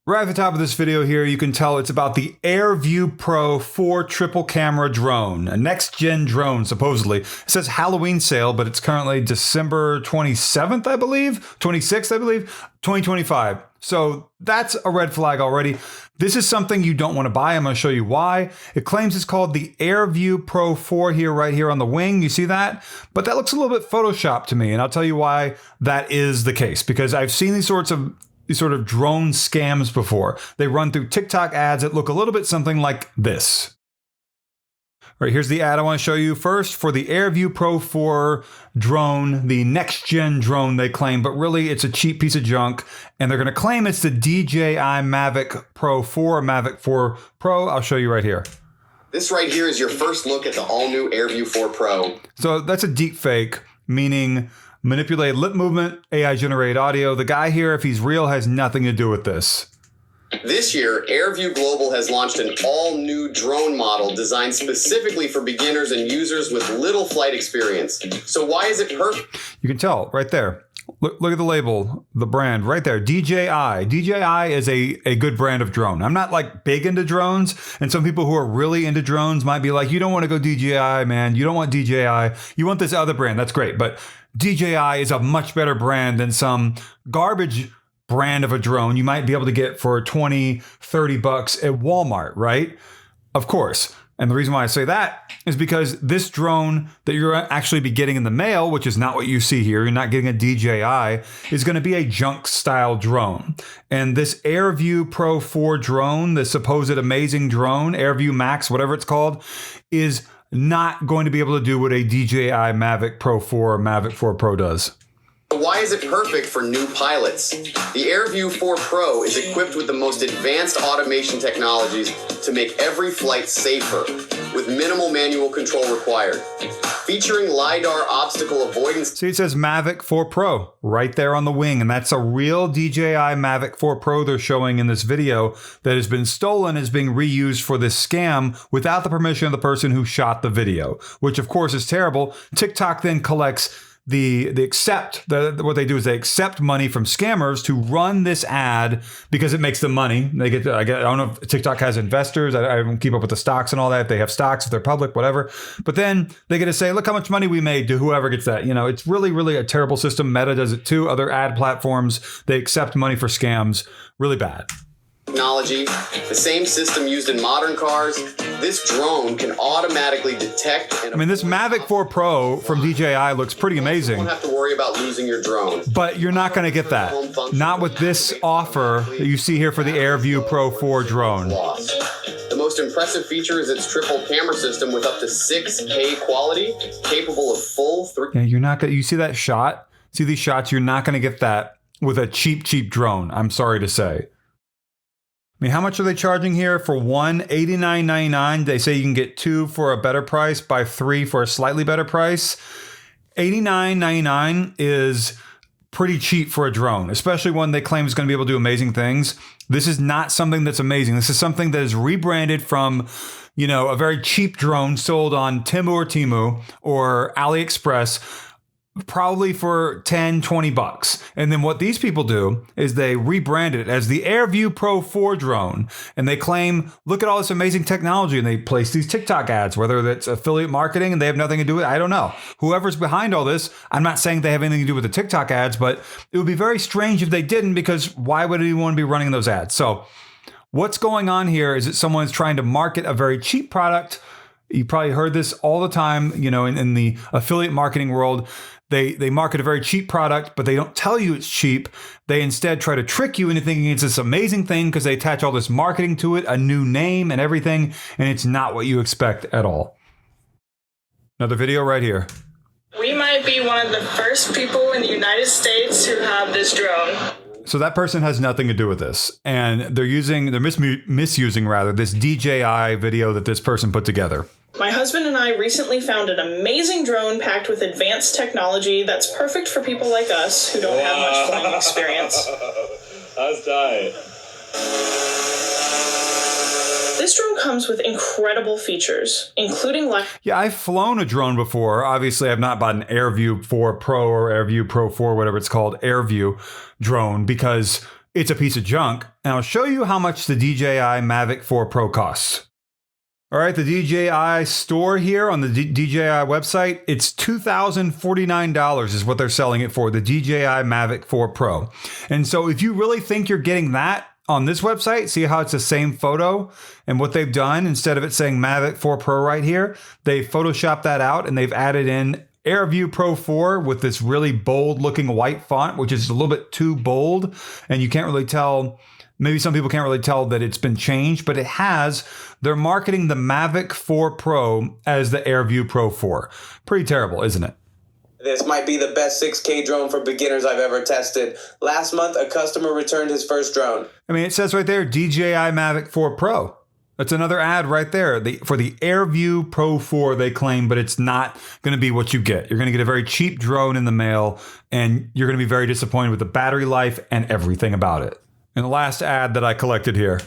Right at the top of this video here, you can tell it's about the AirView Pro 4 triple camera drone, a next-gen drone, supposedly. It says Halloween sale, but it's currently December 27th, I believe, 26th, I believe, 2025. So that's a red flag already. This is something you don't want to buy. I'm going to show you why. It claims it's called the AirView Pro 4 here, right here on the wing. You see that? But that looks a little bit Photoshopped to me, and I'll tell you why that is the case, because I've seen these sort of drone scams before. They run through TikTok ads that look a little bit something like this. All right, here's the ad I want to show you first for the AirView Pro 4 drone, the next-gen drone they claim, but really it's a cheap piece of junk, and they're going to claim it's the DJI Mavic Pro 4, Mavic 4 Pro. I'll show you right here. This right here is your first look at the all-new AirView 4 Pro. So that's a deep fake, meaning manipulated lip movement, AI-generated audio. The guy here, if he's real, has nothing to do with this. This year, AirView Global has launched an all-new drone model designed specifically for beginners and users with little flight experience. So why is it perfect? You can tell right there. Look at the label, the brand right there, DJI. DJI is a good brand of drone. I'm not like big into drones, and some people who are really into drones might be like, you don't want to go DJI, man. You don't want DJI. You want this other brand. That's great. But DJI is a much better brand than some garbage brand of a drone you might be able to get for 20, 30 bucks at Walmart, right? Of course. And the reason why I say that is because this drone that you're actually be getting in the mail, which is not what you see here, you're not getting a DJI, is going to be a junk style drone. And this AirView Pro 4 drone, the supposed amazing drone, AirView Max, whatever it's called, is not going to be able to do what a DJI Mavic Pro 4 or Mavic 4 Pro does. Why is it perfect for new pilots? The AirView 4 Pro is equipped with the most advanced automation technologies to make every flight safer, with minimal manual control required. Featuring LiDAR obstacle avoidance. See, it says Mavic 4 Pro right there on the wing, and that's a real DJI Mavic 4 Pro they're showing in this video that has been stolen, is being reused for this scam without the permission of the person who shot the video, which of course is terrible. TikTok then collects what they do is they accept money from scammers to run this ad because it makes them money. They get, I don't know if TikTok has investors. I don't keep up with the stocks and all that. If they have stocks, if they're public, whatever. But then they get to say, look how much money we made to whoever gets that. You know, it's really, really a terrible system. Meta does it too. Other ad platforms, they accept money for scams. Really bad. Technology, the same system used in modern cars. This drone can automatically detect and this Mavic 4 Pro from DJI looks pretty amazing. You don't have to worry about losing your drone. But you're not going to get that. Not with this offer that you see here for the AirView Pro 4 drone. The most impressive feature is its triple camera system with up to 6K quality, capable of full 3D. Yeah, you're not going to, you see that shot? See these shots? You're not going to get that with a cheap drone. I'm sorry to say. How much are they charging here for one? $89.99. They say you can get two for a better price, buy three for a slightly better price. $89.99 is pretty cheap for a drone, especially one they claim is going to be able to do amazing things. This is not something that's amazing. This is something that is rebranded from, a very cheap drone sold on Temu or AliExpress, probably for 10, 20 bucks. And then what these people do is they rebrand it as the AirView Pro 4 drone. And they claim, look at all this amazing technology. And they place these TikTok ads, whether that's affiliate marketing and they have nothing to do with it. I don't know. Whoever's behind all this, I'm not saying they have anything to do with the TikTok ads, but it would be very strange if they didn't, because why would anyone be running those ads? So what's going on here is that someone is trying to market a very cheap product. You probably heard this all the time, in the affiliate marketing world. They market a very cheap product, but they don't tell you it's cheap. They instead try to trick you into thinking it's this amazing thing because they attach all this marketing to it, a new name and everything, and it's not what you expect at all. Another video right here. We might be one of the first people in the United States who have this drone. So that person has nothing to do with this, and they're misusing this DJI video that this person put together. My husband and I recently found an amazing drone packed with advanced technology that's perfect for people like us who don't have much flying experience. That's tight. This drone comes with incredible features, incling Yeah, I've flown a drone before. Obviously, I've not bought an AirView 4 Pro or AirView Pro 4, whatever it's called, AirView drone, because it's a piece of junk. And I'll show you how much the DJI Mavic 4 Pro costs. All right, the DJI store here on the DJI website, it's $2,049 is what they're selling it for, the DJI Mavic 4 Pro. And so if you really think you're getting that on this website, see how it's the same photo, and what they've done, instead of it saying Mavic 4 Pro right here, they photoshopped that out and they've added in AirView Pro 4 with this really bold looking white font, which is a little bit too bold. And you can't really tell, maybe some people can't really tell that it's been changed, but it has. They're marketing the Mavic 4 Pro as the AirView Pro 4. Pretty terrible, isn't it? This might be the best 6K drone for beginners I've ever tested. Last month, a customer returned his first drone. I mean, it says right there, DJI Mavic 4 Pro. That's another ad right there for the AirView Pro 4, they claim, but it's not going to be what you get. You're going to get a very cheap drone in the mail, and you're going to be very disappointed with the battery life and everything about it. And the last ad that I collected here.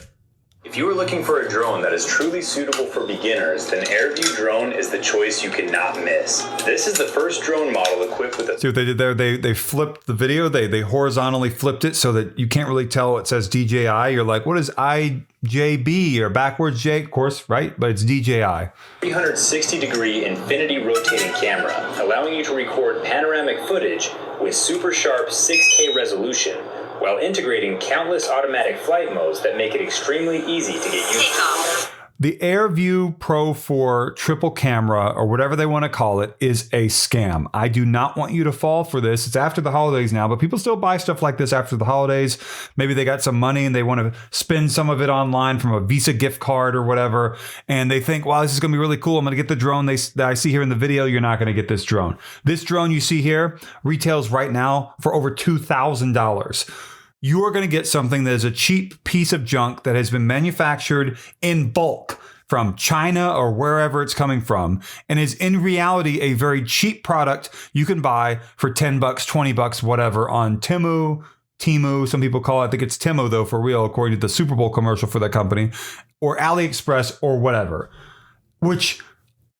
If you are looking for a drone that is truly suitable for beginners, then AirView drone is the choice you cannot miss. This is the first drone model equipped with a... See what they did there? They flipped the video. They horizontally flipped it so that you can't really tell it says DJI. You're like, what is IJB or backwards J? Of course, right? But it's DJI. 360-degree infinity rotating camera, allowing you to record panoramic footage with super sharp 6K resolution, while integrating countless automatic flight modes that make it extremely easy to get used to. The AirView Pro 4 triple camera, or whatever they want to call it, is a scam. I do not want you to fall for this. It's after the holidays now, but people still buy stuff like this after the holidays. Maybe they got some money and they want to spend some of it online from a Visa gift card or whatever, and they think, wow, this is going to be really cool. I'm going to get the drone that I see here in the video. You're not going to get this drone. This drone you see here retails right now for over $2,000. You are going to get something that is a cheap piece of junk that has been manufactured in bulk from China or wherever it's coming from, and is in reality a very cheap product you can buy for $10, $20, whatever on Temu, some people call it, I think it's Temu though for real, according to the Super Bowl commercial for that company, or AliExpress or whatever, which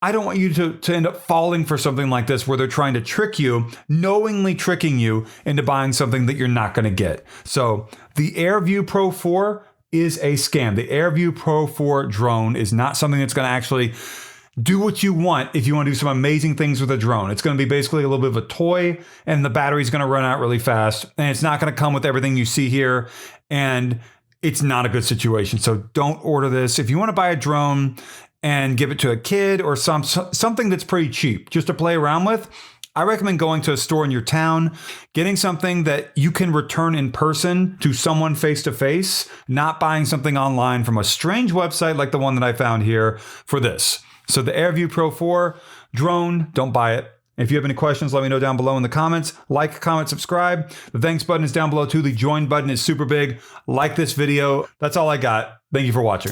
I don't want you to end up falling for something like this where they're trying to trick you, knowingly tricking you into buying something that you're not going to get. So the AirView Pro 4 is a scam. The AirView Pro 4 drone is not something that's going to actually do what you want if you want to do some amazing things with a drone. It's going to be basically a little bit of a toy, and the battery's going to run out really fast, and it's not going to come with everything you see here, and it's not a good situation. So don't order this. If you want to buy a drone and give it to a kid or something that's pretty cheap just to play around with, I recommend going to a store in your town, getting something that you can return in person to someone face to face, not buying something online from a strange website like the one that I found here for this. So the AirView Pro 4 drone, don't buy it. If you have any questions, let me know down below in the comments. Like, comment, subscribe. The thanks button is down below too. The join button is super big. Like this video. That's all I got. Thank you for watching.